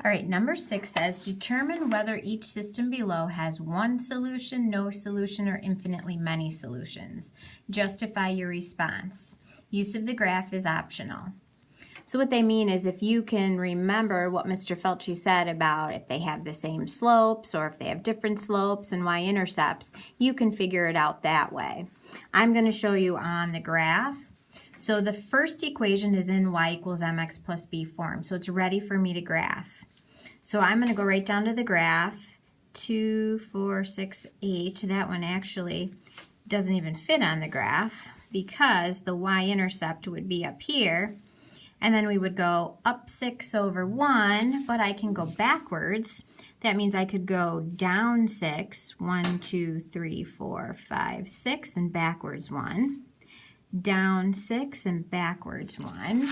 All right, number 6 says, determine whether each system below has one solution, no solution, or infinitely many solutions. Justify your response. Use of the graph is optional. So what they mean is if you can remember what Mr. Feltry said about if they have the same slopes or if they have different slopes and y-intercepts, you can figure it out that way. I'm going to show you on the graph. So the first equation is in y equals mx plus b form, so it's ready for me to graph. So I'm going to go right down to the graph, 2, 4, 6, 8. That one actually doesn't even fit on the graph because the y-intercept would be up here. And then we would go up 6 over 1, but I can go backwards. That means I could go down 6, 1, 2, 3, 4, 5, 6, and backwards 1. Down 6 and backwards 1.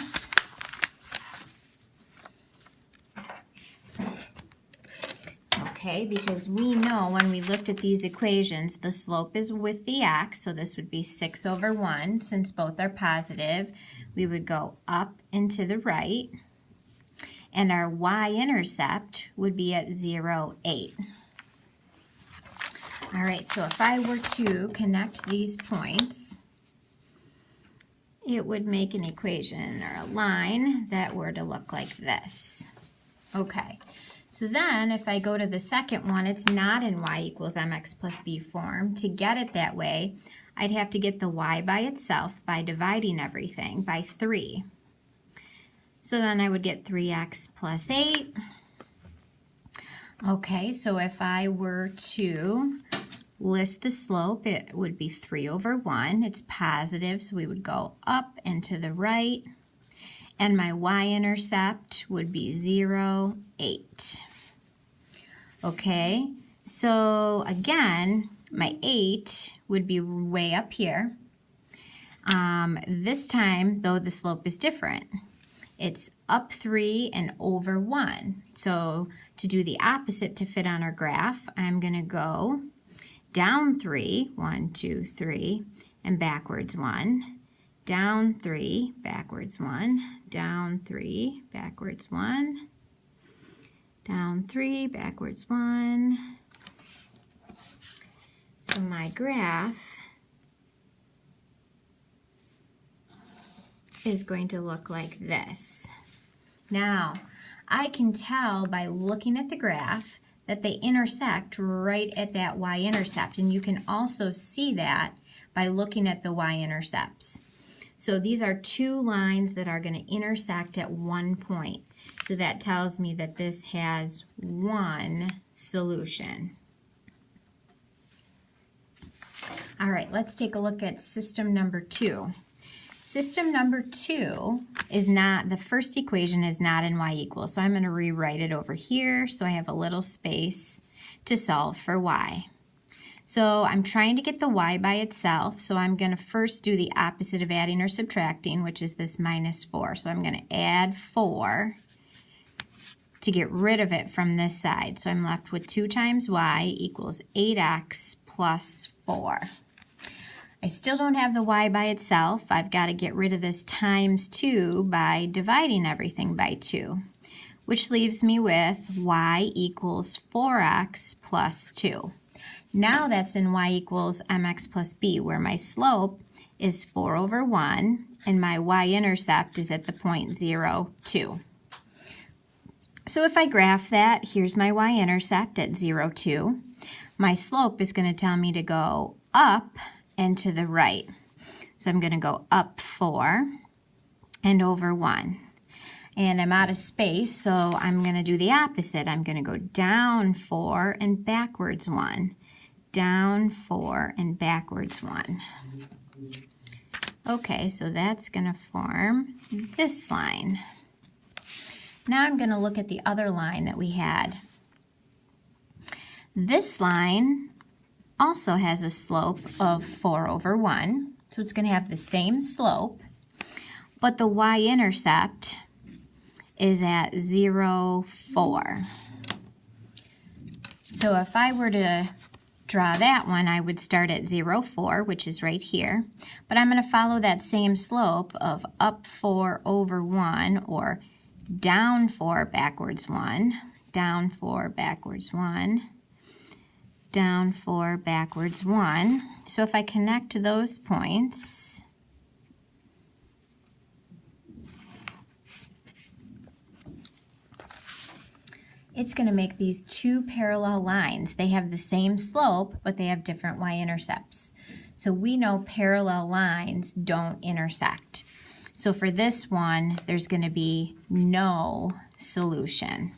Okay, because we know when we looked at these equations, the slope is with the x, so this would be 6 over 1. Since both are positive, we would go up and to the right, and our y-intercept would be at 0, 8. All right, so if I were to connect these points, it would make an equation or a line that were to look like this. Okay. So then, if I go to the second one, it's not in y equals mx plus b form. To get it that way, I'd have to get the y by itself by dividing everything by 3. So then I would get 3x plus 8. Okay, so if I were to list the slope, it would be 3 over 1. It's positive, so we would go up and to the right. And my y-intercept would be 0, 8. Okay, so again, my 8 would be way up here. This time, though, the slope is different. It's up 3 and over 1. So to do the opposite to fit on our graph, I'm going to go down 3, 1, 2, 3, and backwards 1. Down 3, backwards 1, down 3, backwards 1, down 3, backwards 1. So my graph is going to look like this. Now, I can tell by looking at the graph that they intersect right at that y-intercept, and you can also see that by looking at the y-intercepts. So these are two lines that are going to intersect at one point. So that tells me that this has one solution. All right, let's take a look at system number 2. System number 2 is not, the first equation is not in y equals. So I'm going to rewrite it over here so I have a little space to solve for y. So I'm trying to get the y by itself, so I'm going to first do the opposite of adding or subtracting, which is this minus 4. So I'm going to add 4 to get rid of it from this side. So I'm left with 2 times y equals 8x plus 4. I still don't have the y by itself. I've got to get rid of this times 2 by dividing everything by 2, which leaves me with y equals 4x plus 2. Now that's in y equals mx plus b, where my slope is 4 over 1, and my y-intercept is at the point 0, 2. So if I graph that, here's my y-intercept at 0, 2. My slope is going to tell me to go up and to the right. So I'm going to go up 4 and over 1. And I'm out of space, so I'm going to do the opposite. I'm going to go down 4 and backwards 1. Down 4 and backwards 1. Okay, so that's going to form this line. Now I'm going to look at the other line that we had. This line also has a slope of 4 over 1, so it's going to have the same slope, but the y-intercept is at 0, 4. So if I were to draw that one, I would start at 0, 4, which is right here. But I'm going to follow that same slope of up 4 over 1, or down 4, backwards 1, down 4, backwards 1, down 4, backwards 1. So if I connect those points, it's going to make these two parallel lines. They have the same slope, but they have different y-intercepts. So we know parallel lines don't intersect. So for this one, there's going to be no solution.